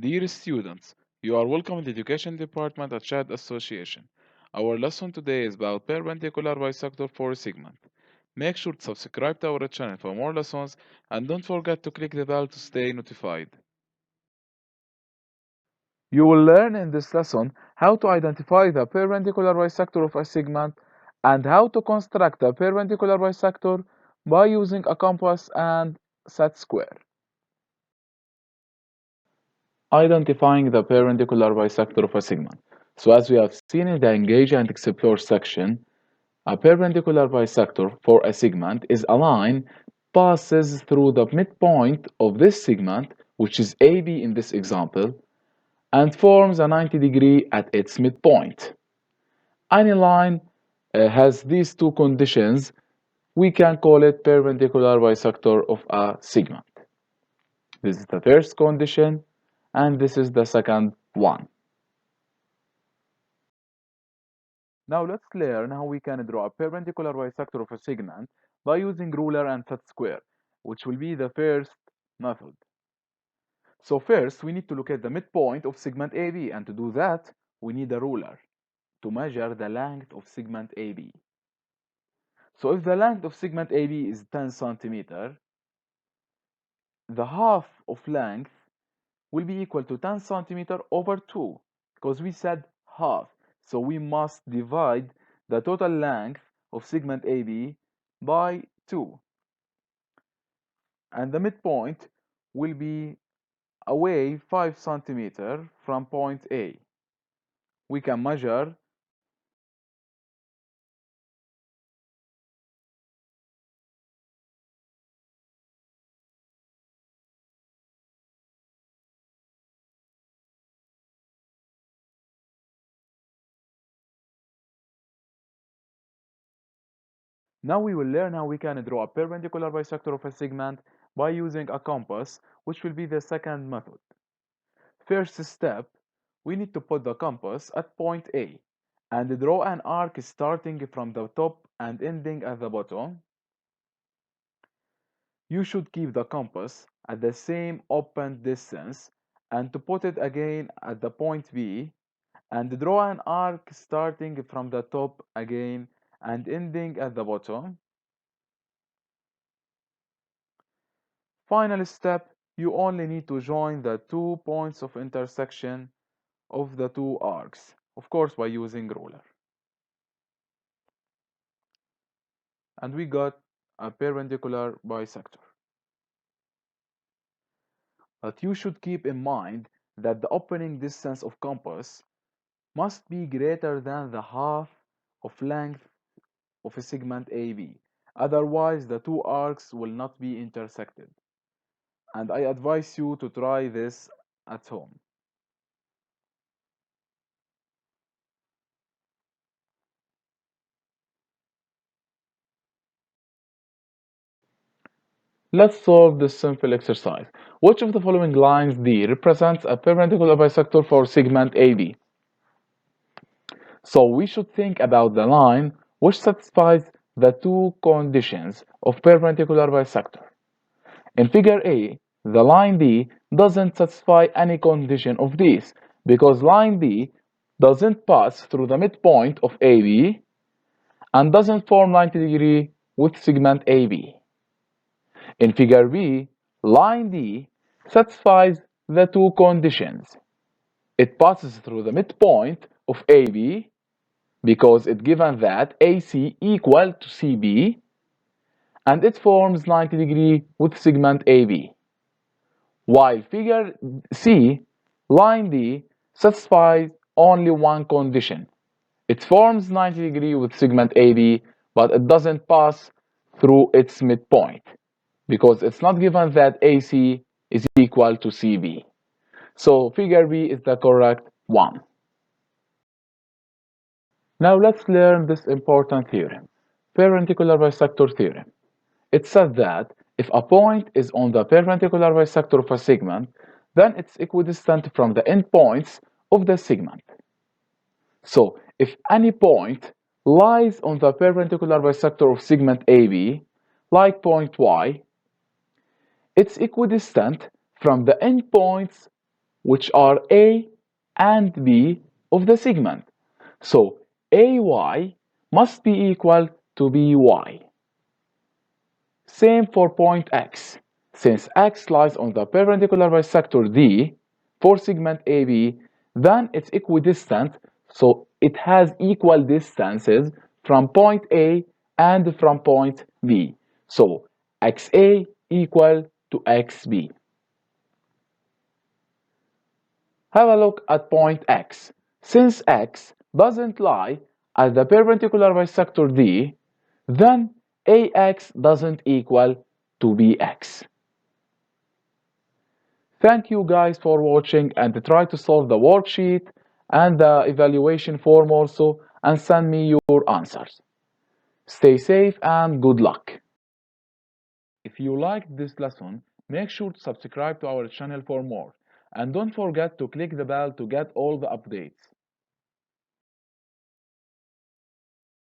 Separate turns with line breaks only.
Dear students, you are welcome in the Education Department at SHAHD Association. Our lesson today is about perpendicular bisector for a segment. Make sure to subscribe to our channel for more lessons and don't forget to click the bell to stay notified. You will learn in this lesson how to identify the perpendicular bisector of a segment and how to construct a perpendicular bisector by using a compass and set square. Identifying the perpendicular bisector of a segment. So as we have seen in the Engage and Explore section, a perpendicular bisector for a segment is a line passes through the midpoint of this segment, which is AB in this example, and forms a 90-degree at its midpoint. Any line has these two conditions. We can call it perpendicular bisector of a segment. This is the first condition, and this is the second one. Now let's learn how we can draw a perpendicular bisector of a segment by using ruler and set square, which will be the first method. So first, we need to look at the midpoint of segment AB, and to do that, we need a ruler to measure the length of segment AB. So if the length of segment AB is 10 centimeter, the half of length will be equal to 10 centimeter over 2, because we said half. So we must divide the total length of segment AB by 2. And the midpoint will be away 5 centimeter from point A. We can measure Now we will learn how we can draw a perpendicular bisector of a segment by using a compass, which will be the second method. First step, we need to put the compass at point A and draw an arc starting from the top and ending at the bottom. You should keep the compass at the same open distance and to put it again at the point B and draw an arc starting from the top again and ending at the bottom. Final step, you only need to join the 2 points of intersection of the 2 arcs, of course by using ruler. And we got a perpendicular bisector. But you should keep in mind that the opening distance of compass must be greater than the half of length of a segment AB. Otherwise, the 2 arcs will not be intersected. And I advise you to try this at home. Let's solve this simple exercise. Which of the following lines D represents a perpendicular bisector for segment AB? So we should think about the line which satisfies the two conditions of perpendicular bisector. In figure A, the line D doesn't satisfy any condition of these because line D doesn't pass through the midpoint of AB and doesn't form 90-degree with segment AB. In figure B, line D satisfies the two conditions. It passes through the midpoint of AB because it's given that AC equal to CB and it forms 90-degree with segment AB. While figure C, line D satisfies only one condition. It forms 90-degree with segment AB, but it doesn't pass through its midpoint because it's not given that AC is equal to CB. So figure B is the correct one. Now let's learn this important theorem, perpendicular bisector theorem. It says that if a point is on the perpendicular bisector of a segment, then it's equidistant from the endpoints of the segment. So if any point lies on the perpendicular bisector of segment AB, like point Y, it's equidistant from the endpoints which are A and B of the segment. So AY must be equal to BY. Same for point X. Since X lies on the perpendicular bisector D for segment AB, then it's equidistant, so it has equal distances from point A and from point B. So XA equal to XB. Have a look at point X. Since X doesn't lie at the perpendicular bisector D, then AX doesn't equal to BX. Thank you guys for watching, and try to solve the worksheet and the evaluation form also, and send me your answers. Stay safe and good luck. If you liked this lesson, make sure to subscribe to our channel for more, and don't forget to click the bell to get all the updates.